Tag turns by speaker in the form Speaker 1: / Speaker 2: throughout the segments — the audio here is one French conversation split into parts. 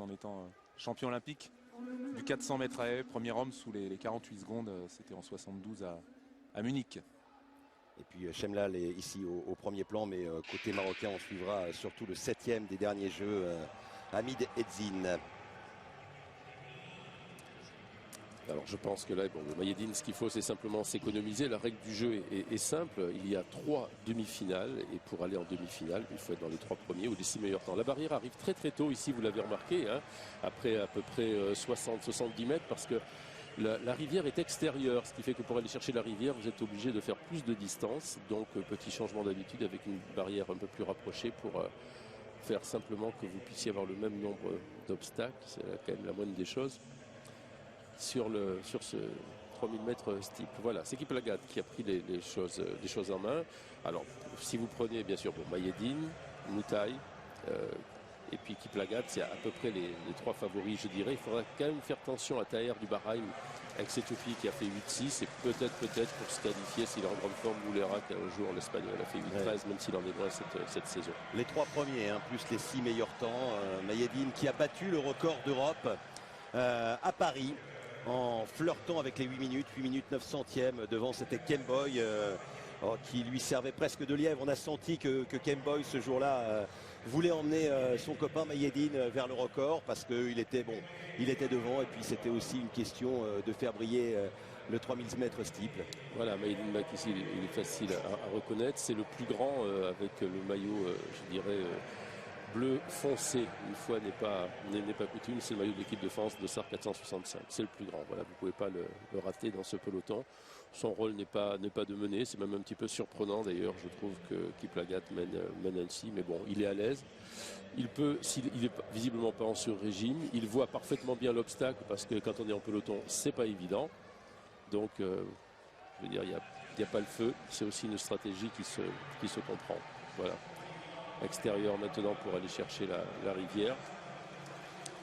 Speaker 1: en étant champion olympique du 400 mètres à haie, premier homme sous les 48 secondes, c'était en 72 à Munich.
Speaker 2: Et puis Chemlal est ici au premier plan, mais côté marocain, on suivra surtout le 7e des derniers Jeux, Hamid Edzine.
Speaker 3: Alors je pense que là, bon, le Mayedine, ce qu'il faut, c'est simplement s'économiser. La règle du jeu est simple. Il y a 3 demi-finales et pour aller en demi-finale, il faut être dans les 3 premiers ou les 6 meilleurs temps. La barrière arrive très très tôt ici, vous l'avez remarqué, hein, après à peu près 60-70 mètres parce que la rivière est extérieure, ce qui fait que pour aller chercher la rivière, vous êtes obligé de faire plus de distance. Donc petit changement d'habitude avec une barrière un peu plus rapprochée pour faire simplement que vous puissiez avoir le même nombre d'obstacles. C'est quand même la moindre des choses. Sur ce 3000 mètres steep. Voilà, c'est Kiplagat qui a pris les choses en main. Alors, si vous prenez bien sûr Mayedine, Moutaï et puis Kiplagat, c'est à peu près les 3 favoris, je dirais. Il faudra quand même faire attention à Taher du Bahreïn avec cette fille qui a fait 8-6 et peut-être pour se qualifier s'il est en grande forme, Moulera qui un jour l'Espagnol a fait 8-13 même s'il en est loin cette saison. Les 3 premiers, hein, plus les 6 meilleurs temps. Mayedine qui a battu le record d'Europe à Paris, en flirtant avec les 8 minutes 9 centièmes devant, c'était Kemboy qui lui servait presque de lièvre. On a senti que Kemboy ce jour-là voulait emmener son copain Mayedine vers le record parce qu'il était devant et puis c'était aussi une question de faire briller le 3000 mètres steeple. Voilà, Mayedine Makissi, il est facile à reconnaître, c'est le plus grand avec le maillot, je dirais, bleu foncé, une fois n'est pas coutume, c'est le maillot de l'équipe de France de SAR 465, c'est le plus grand, voilà, vous ne pouvez pas le rater dans ce peloton. Son rôle n'est pas de mener, c'est même un petit peu surprenant d'ailleurs, je trouve que Kiplagat mène ainsi, mais bon, il est à l'aise. Il peut, s'il est visiblement pas en sur-régime, il voit parfaitement bien l'obstacle parce que quand on est en peloton, c'est pas évident. Donc, je veux dire, il n'y a pas le feu, c'est aussi une stratégie qui se comprend. Voilà. Extérieur maintenant pour aller chercher la rivière.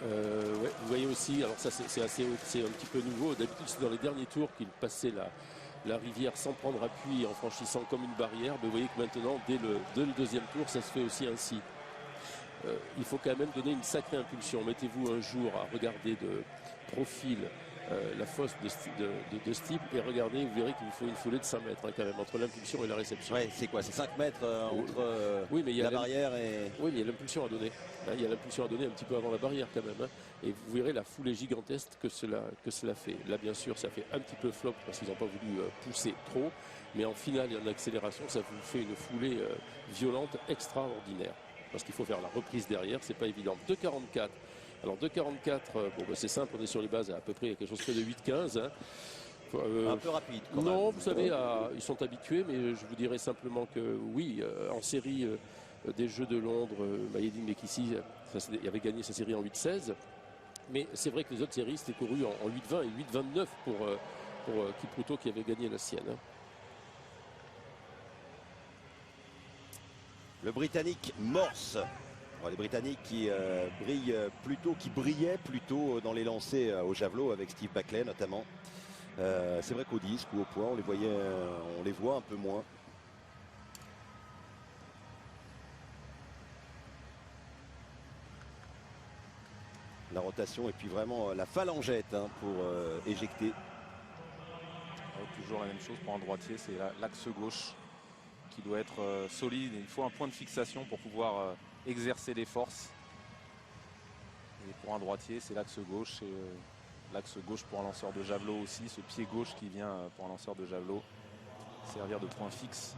Speaker 3: Ouais, vous voyez aussi, alors ça c'est un petit peu nouveau, d'habitude c'est dans les derniers tours qu'il passait la rivière sans prendre appui en franchissant comme une barrière, mais vous voyez que maintenant dès le deuxième tour ça se fait aussi ainsi. Il faut quand même donner une sacrée impulsion. Mettez-vous un jour à regarder de profil la fosse de Steep et regardez, vous verrez qu'il vous faut une foulée de 5 mètres hein, quand même entre l'impulsion et la réception. Ouais, c'est quoi? C'est 5 mètres entre oui, mais il y a la barrière et... Oui, mais il y a l'impulsion à donner. Hein, il y a l'impulsion à donner un petit peu avant la barrière quand même. Hein, et vous verrez la foulée gigantesque que cela fait. Là, bien sûr, ça fait un petit peu flop parce qu'ils n'ont pas voulu pousser trop. Mais en finale et en accélération, ça vous fait une foulée violente extraordinaire. Parce qu'il faut faire la reprise derrière, c'est pas évident. 2,44. Alors 2,44, bon, c'est simple, on est sur les bases à peu près quelque chose près de 8,15. Hein. Un peu rapide quand même. Non, vous savez, ils sont habitués, mais je vous dirais simplement que oui, en série des Jeux de Londres, Mayedine Mekissi avait gagné sa série en 8,16. Mais c'est vrai que les autres séries, c'était couru en 8,20 et 8,29 pour Kipruto qui avait gagné la sienne. Hein. Le Britannique Morse. Les Britanniques qui brillaient plutôt dans les lancers au javelot avec Steve Backley notamment. C'est vrai qu'au disque ou au poids, on les voit un peu moins. La rotation et puis vraiment la phalangette hein, pour éjecter.
Speaker 1: Toujours la même chose pour un droitier, c'est l'axe gauche qui doit être solide. Il faut un point de fixation pour pouvoir exercer les forces. Et pour un droitier, c'est l'axe gauche. Et l'axe gauche pour un lanceur de javelot aussi. Ce pied gauche qui vient pour un lanceur de javelot servir de point fixe.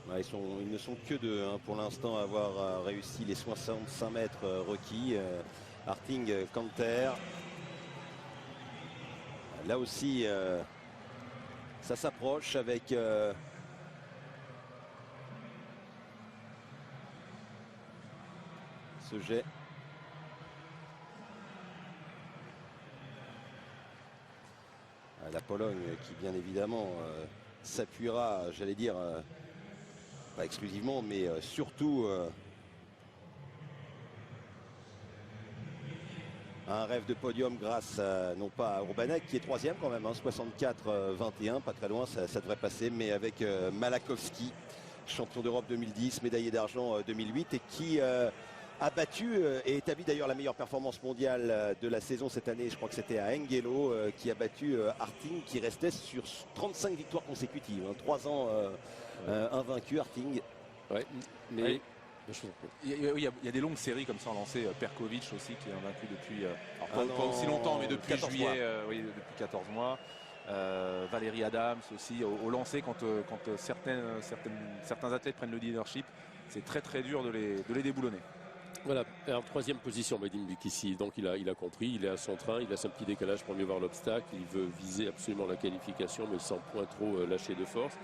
Speaker 2: Ouais, ils ne sont que deux hein, pour l'instant à avoir réussi les 65 mètres requis. Harting, Kanter. Là aussi, ça s'approche avec... ce jet. La Pologne qui bien évidemment s'appuiera, j'allais dire, pas exclusivement, mais surtout à un rêve de podium grâce non pas à Urbanek qui est troisième quand même, hein, 64-21, pas très loin, ça devrait passer, mais avec Malakovski, champion d'Europe 2010, médaillé d'argent 2008 et qui a battu et établi d'ailleurs la meilleure performance mondiale de la saison cette année. Je crois que c'était à Enghelo qui a battu Harting, qui restait sur 35 victoires consécutives. 3 ans invaincu, Harting.
Speaker 3: Ouais, mais
Speaker 1: oui. Il y a des longues séries comme ça en lancé. Perkovic aussi qui est invaincu depuis pas aussi longtemps, mais depuis juillet, oui, depuis 14 mois. Valérie Adams aussi au lancer quand certains athlètes prennent le leadership, c'est très très dur de les déboulonner.
Speaker 3: Voilà, en troisième position, Mehdi Mbekissi. Donc il a compris, il est à son train, il a son petit décalage pour mieux voir l'obstacle. Il veut viser absolument la qualification, mais sans point trop lâcher de force.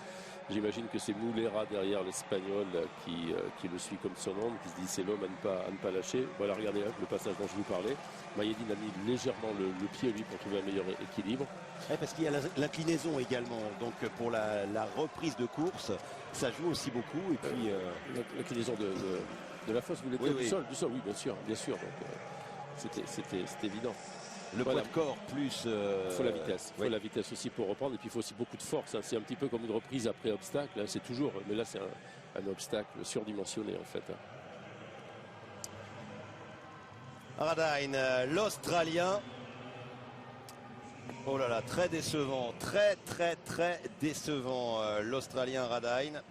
Speaker 3: J'imagine que c'est Moulera derrière l'Espagnol qui le suit comme son ombre, qui se dit c'est l'homme à ne pas lâcher. Voilà, regardez le passage dont je vous parlais. Mayedine a mis légèrement le pied, lui, pour trouver un meilleur équilibre.
Speaker 2: Ouais, parce qu'il y a l'inclinaison également. Donc pour la reprise de course, ça joue aussi beaucoup. Et puis
Speaker 3: l'inclinaison de la fosse, vous voulez dire, du sol, oui, bien sûr. Donc c'était évident.
Speaker 2: Le poids de corps plus...
Speaker 3: Il faut la vitesse. Il faut la vitesse aussi pour reprendre. Et puis il faut aussi beaucoup de force. Hein. C'est un petit peu comme une reprise après obstacle. Hein. C'est toujours... Mais là, c'est un obstacle surdimensionné, en fait.
Speaker 2: Radine, l'Australien. Oh là là, très décevant. Très décevant, l'Australien Radine.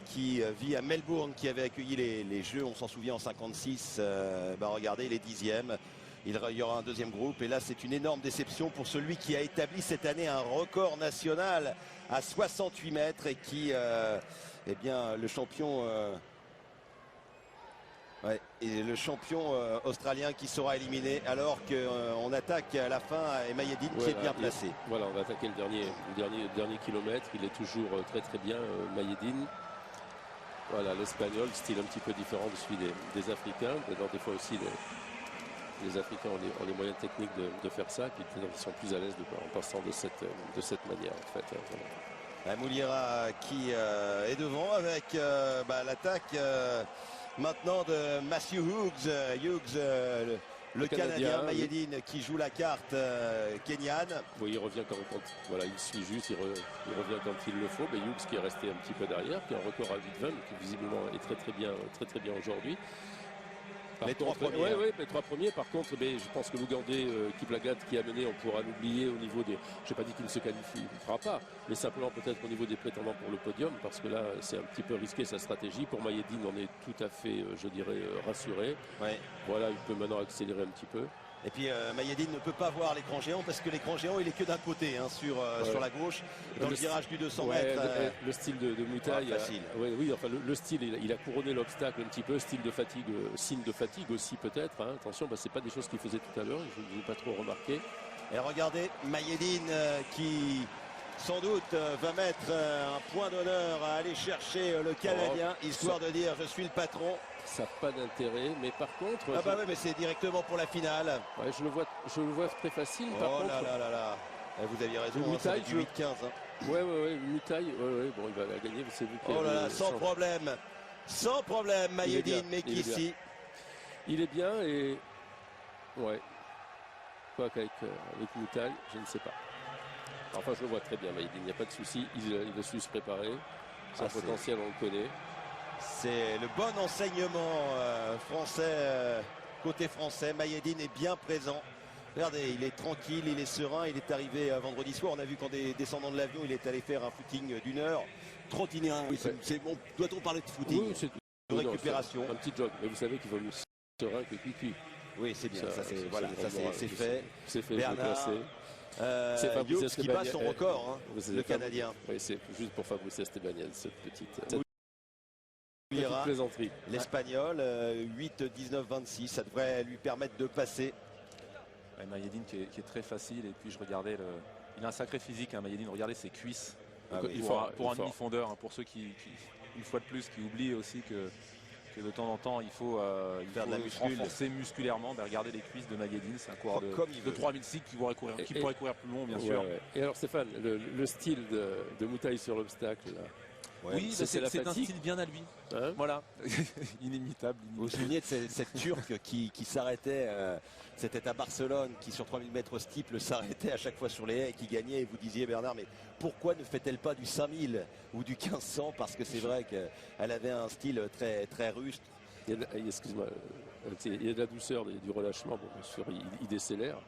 Speaker 2: Qui vit à Melbourne, qui avait accueilli les Jeux, on s'en souvient, en 56. Regardez, il est 10e. Il y aura un deuxième groupe. Et là, c'est une énorme déception pour celui qui a établi cette année un record national à 68 mètres et qui, eh bien, le champion... et le champion australien qui sera éliminé alors qu'on attaque à la fin et Mayedine qui est bien placé.
Speaker 3: Voilà, on va attaquer le dernier kilomètre. Il est toujours très bien, Mayedine. Voilà, l'Espagnol, style un petit peu différent de celui des Africains. Des fois aussi, les Africains ont les moyens techniques de faire ça. Et puis ils sont plus à l'aise en passant de cette manière, en fait.
Speaker 2: Voilà. Moulera qui est devant avec l'attaque... maintenant de Matthew Hughes, le Canadien, Mayedine qui joue la carte kenyane.
Speaker 3: Oui, il revient quand voilà, il suit juste, il revient quand il le faut. Mais Hughes qui est resté un petit peu derrière, qui a un record à 8,20, qui visiblement est très bien aujourd'hui. Les trois premiers, par contre, je pense que l'Ougandais Kiplagat qui a mené, on pourra l'oublier au niveau des... Je n'ai pas dit qu'il ne se qualifiera pas, mais simplement peut-être au niveau des prétendants pour le podium, parce que là, c'est un petit peu risqué sa stratégie. Pour Mayedine, on est tout à fait, je dirais, rassuré.
Speaker 2: Ouais.
Speaker 3: Voilà, il peut maintenant accélérer un petit peu.
Speaker 2: Et puis Mayedine ne peut pas voir l'écran géant parce que l'écran géant il est que d'un côté sur la gauche dans le virage du 200 mètres.
Speaker 3: Le style de Moutaï, le style il a couronné l'obstacle un petit peu, style de fatigue, signe de fatigue aussi peut-être. Hein. Attention, c'est pas des choses qu'il faisait tout à l'heure, je ne l'ai pas trop remarqué.
Speaker 2: Et regardez Mayedine qui sans doute va mettre un point d'honneur à aller chercher le Canadien, histoire de dire je suis le patron.
Speaker 3: Ça n'a pas d'intérêt, mais par contre...
Speaker 2: mais c'est directement pour la finale.
Speaker 3: Ouais, je le vois très facile. Par contre,
Speaker 2: là. Vous aviez raison,
Speaker 3: Moutaï,
Speaker 2: du 8-15.
Speaker 3: Moutaï, bon, il va la gagner, c'est lui qui
Speaker 2: sans problème, Mayedine, mais qui ici.
Speaker 3: Il est bien et... Ouais. Quoi qu'avec Moutaï, je ne sais pas. Enfin, je le vois très bien, Mayedine, il n'y a pas de souci. Il a su se préparer. Son potentiel, on le connaît.
Speaker 2: C'est le bon enseignement français, côté français. Mayedine est bien présent. Regardez, il est tranquille, il est serein. Il est arrivé vendredi soir. On a vu qu'en descendant de l'avion, il est allé faire un footing d'1 heure. Trottinant. Bon, doit-on parler de footing, de récupération?
Speaker 3: Un petit jog. Mais vous savez qu'il vaut mieux serein que cuit.
Speaker 2: Oui, c'est bien. Ça, c'est fait.
Speaker 3: C'est fait.
Speaker 2: Bernard. Hughes qui bat son record, le Canadien.
Speaker 3: Oui, c'est juste pour Fabrice Estebanez, cette petite
Speaker 2: plaisanterie. L'Espagnol, 8-19-26, ça devrait lui permettre de passer.
Speaker 1: Mayedine qui est très facile, et puis je regardais, il a un sacré physique, Mayedine, regardez ses cuisses. Pour un demi-fondeur, pour ceux qui, une fois de plus, qui oublient aussi que de temps en temps il faut renforcer musculairement. Regardez les cuisses de Mayedine, c'est un coureur de 3006 qui pourrait courir plus long, bien sûr.
Speaker 3: Et alors Stéphane, le style de Moutaï sur l'obstacle,
Speaker 1: oui, c'est un style bien à lui. Voilà, inimitable.
Speaker 2: Vous vous souvenez de cette Turque qui s'arrêtait, c'était à Barcelone, qui sur 3000 mètres steeple s'arrêtait à chaque fois sur les haies et qui gagnait. Et vous disiez, Bernard, mais pourquoi ne fait-elle pas du 5000 ou du 1500? Parce que c'est vrai qu'elle avait un style très rustre.
Speaker 3: excuse-moi, il y a de la douceur, du relâchement, bon, bien sûr, il décélère,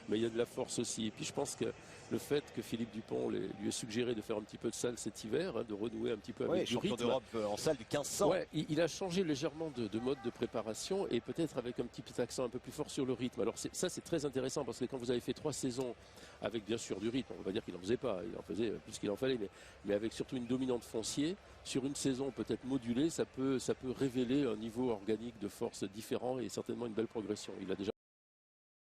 Speaker 3: mais il y a de la force aussi. Et puis je pense que le fait que Philippe Dupont lui ait suggéré de faire un petit peu de salle cet hiver, de renouer un petit peu avec du
Speaker 2: champion
Speaker 3: rythme.
Speaker 2: d'Europe en salle du 1500.
Speaker 3: Ouais, il a changé légèrement de mode de préparation et peut-être avec un petit accent un peu plus fort sur le rythme. Alors ça c'est très intéressant parce que quand vous avez fait 3 saisons avec bien sûr du rythme, on va dire qu'il n'en faisait pas, il en faisait plus qu'il en fallait, mais avec surtout une dominante foncier, sur une saison peut-être modulée, ça peut révéler un niveau organique de force différent et certainement une belle progression. Il a déjà